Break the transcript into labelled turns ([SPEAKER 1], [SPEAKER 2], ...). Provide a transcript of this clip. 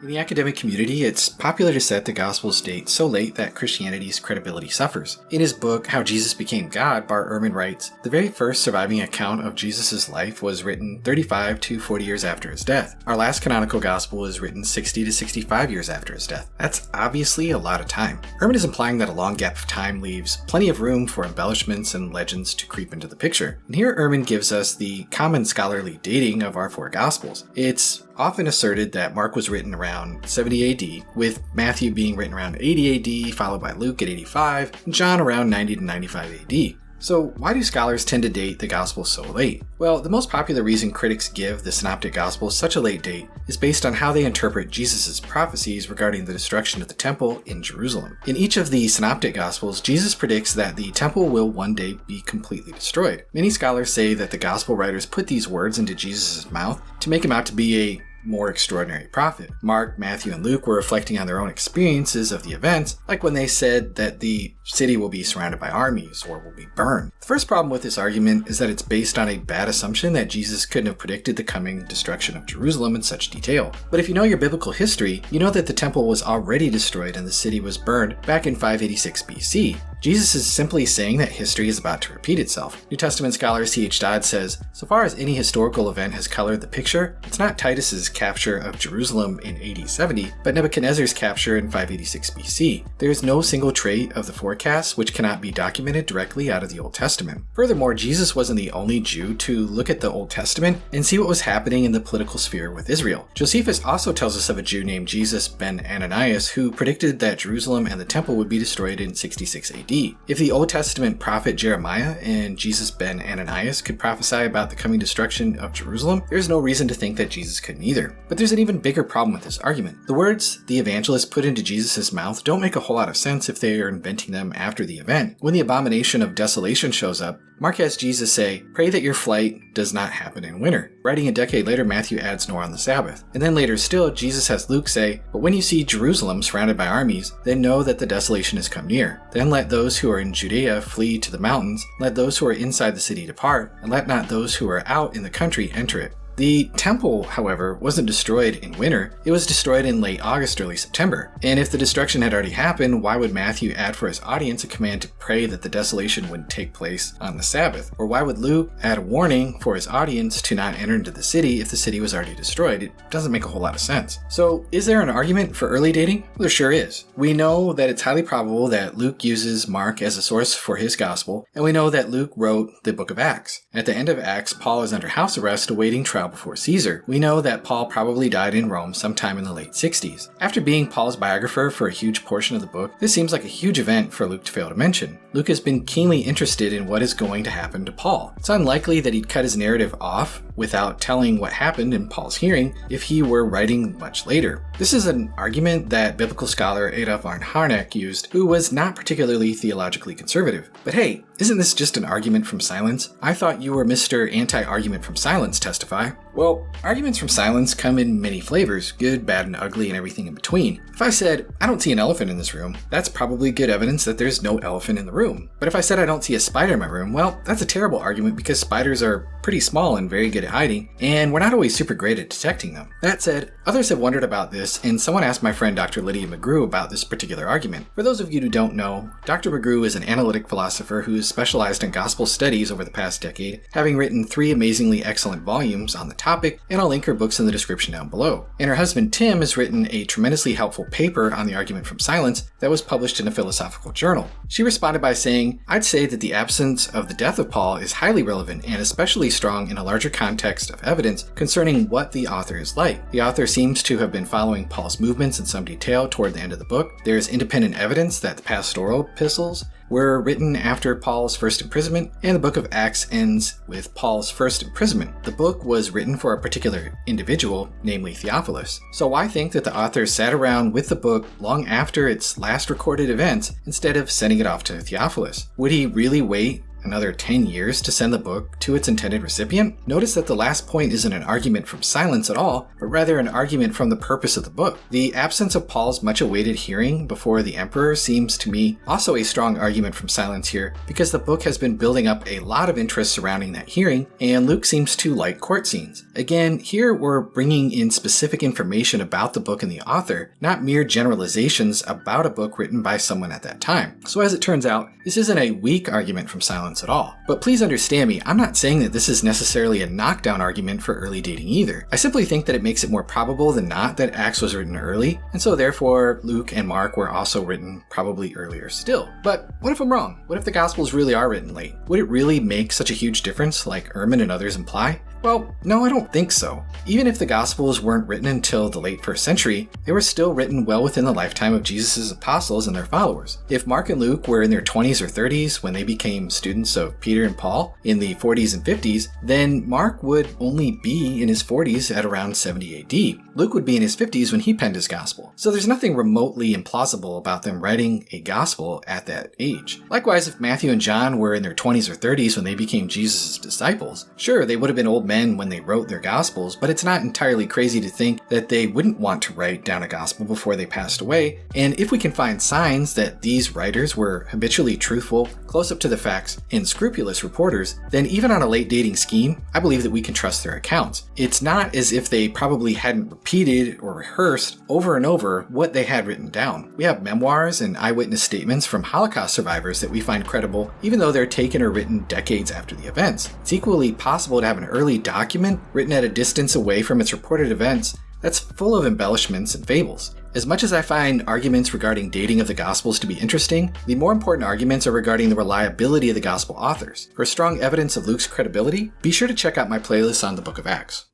[SPEAKER 1] In the academic community, it's popular to set the Gospels date so late that Christianity's credibility suffers. In his book, How Jesus Became God, Bart Ehrman writes, the very first surviving account of Jesus' life was written 35 to 40 years after his death. Our last canonical Gospel was written 60 to 65 years after his death. That's obviously a lot of time. Ehrman is implying that a long gap of time leaves plenty of room for embellishments and legends to creep into the picture. And here Ehrman gives us the common scholarly dating of our four Gospels. It's often asserted that Mark was written around 70 AD, with Matthew being written around 80 AD, followed by Luke at 85, and John around 90 to 95 AD. So why do scholars tend to date the Gospels so late? Well, the most popular reason critics give the Synoptic Gospels such a late date is based on how they interpret Jesus' prophecies regarding the destruction of the temple in Jerusalem. In each of the Synoptic Gospels, Jesus predicts that the temple will one day be completely destroyed. Many scholars say that the Gospel writers put these words into Jesus' mouth to make him out to be a more extraordinary prophet. Mark, Matthew, and Luke were reflecting on their own experiences of the events, like when they said that the city will be surrounded by armies or will be burned. The first problem with this argument is that it's based on a bad assumption that Jesus couldn't have predicted the coming destruction of Jerusalem in such detail. But if you know your biblical history, you know that the temple was already destroyed and the city was burned back in 586 BC. Jesus is simply saying that history is about to repeat itself. New Testament scholar C.H. Dodd says, so far as any historical event has colored the picture, it's not Titus's capture of Jerusalem in AD 70, but Nebuchadnezzar's capture in 586 BC. There is no single trait of the forecast which cannot be documented directly out of the Old Testament. Furthermore, Jesus wasn't the only Jew to look at the Old Testament and see what was happening in the political sphere with Israel. Josephus also tells us of a Jew named Jesus ben Ananias who predicted that Jerusalem and the temple would be destroyed in 66 AD. If the Old Testament prophet Jeremiah and Jesus ben Ananias could prophesy about the coming destruction of Jerusalem, there's no reason to think that Jesus couldn't either. But there's an even bigger problem with this argument. The words the evangelist put into Jesus' mouth don't make a whole lot of sense if they are inventing them after the event. When the abomination of desolation shows up, Mark has Jesus say, pray that your flight does not happen in winter. Writing a decade later, Matthew adds nor on the Sabbath. And then later still, Jesus has Luke say, but when you see Jerusalem surrounded by armies, then know that the desolation has come near. Then let those who are in Judea flee to the mountains, let those who are inside the city depart, and let not those who are out in the country enter it. The temple, however, wasn't destroyed in winter, it was destroyed in late August, early September. And if the destruction had already happened, why would Matthew add for his audience a command to pray that the desolation wouldn't take place on the Sabbath? Or why would Luke add a warning for his audience to not enter into the city if the city was already destroyed? It doesn't make a whole lot of sense. So, is there an argument for early dating? Well, there sure is. We know that it's highly probable that Luke uses Mark as a source for his gospel, and we know that Luke wrote the book of Acts. At the end of Acts, Paul is under house arrest awaiting trial before Caesar. We know that Paul probably died in Rome sometime in the late 60s. After being Paul's biographer for a huge portion of the book, this seems like a huge event for Luke to fail to mention. Luke has been keenly interested in what is going to happen to Paul. It's unlikely that he'd cut his narrative off without telling what happened in Paul's hearing if he were writing much later. This is an argument that biblical scholar Adolf Arndt Harnack used, who was not particularly theologically conservative. But hey, isn't this just an argument from silence? I thought you were Mr. Anti-Argument from Silence, Testify. Well, arguments from silence come in many flavors, good, bad, and ugly, and everything in between. If I said, I don't see an elephant in this room, that's probably good evidence that there's no elephant in the room. But if I said I don't see a spider in my room, well, that's a terrible argument because spiders are pretty small and very good at hiding, and we're not always super great at detecting them. That said, others have wondered about this, and someone asked my friend Dr. Lydia McGrew about this particular argument. For those of you who don't know, Dr. McGrew is an analytic philosopher who has specialized in gospel studies over the past decade, having written 3 amazingly excellent volumes on the topic, and I'll link her books in the description down below. And her husband Tim has written a tremendously helpful paper on the argument from silence that was published in a philosophical journal. She responded by saying, I'd say that the absence of the death of Paul is highly relevant and especially strong in a larger context of evidence concerning what the author is like. The author seems to have been following Paul's movements in some detail toward the end of the book. There is independent evidence that the pastoral epistles were written after Paul's first imprisonment, and the book of Acts ends with Paul's first imprisonment. The book was written for a particular individual, namely Theophilus. So why think that the author sat around with the book long after its last recorded events instead of sending it off to Theophilus? Would he really wait another 10 years to send the book to its intended recipient? Notice that the last point isn't an argument from silence at all, but rather an argument from the purpose of the book. The absence of Paul's much-awaited hearing before the emperor seems to me also a strong argument from silence here, because the book has been building up a lot of interest surrounding that hearing, and Luke seems to like court scenes. Again, here we're bringing in specific information about the book and the author, not mere generalizations about a book written by someone at that time. So as it turns out, this isn't a weak argument from silence at all. But please understand me, I'm not saying that this is necessarily a knockdown argument for early dating either. I simply think that it makes it more probable than not that Acts was written early, and so therefore Luke and Mark were also written probably earlier still. But what if I'm wrong? What if the Gospels really are written late? Would it really make such a huge difference, like Ehrman and others imply? Well, no, I don't think so. Even if the Gospels weren't written until the late 1st century, they were still written well within the lifetime of Jesus' apostles and their followers. If Mark and Luke were in their 20s or 30s when they became students of Peter and Paul in the 40s and 50s, then Mark would only be in his 40s at around 70 AD. Luke would be in his 50s when he penned his Gospel. So there's nothing remotely implausible about them writing a Gospel at that age. Likewise, if Matthew and John were in their 20s or 30s when they became Jesus' disciples, sure, they would have been old men when they wrote their Gospels, but it's not entirely crazy to think that they wouldn't want to write down a Gospel before they passed away. And if we can find signs that these writers were habitually truthful, close up to the facts, and scrupulous reporters, then even on a late dating scheme, I believe that we can trust their accounts. It's not as if they probably hadn't repeated or rehearsed over and over what they had written down. We have memoirs and eyewitness statements from Holocaust survivors that we find credible, even though they're taken or written decades after the events. It's equally possible to have an early document written at a distance away from its reported events that's full of embellishments and fables. As much as I find arguments regarding dating of the Gospels to be interesting, the more important arguments are regarding the reliability of the Gospel authors. For strong evidence of Luke's credibility, be sure to check out my playlist on the Book of Acts.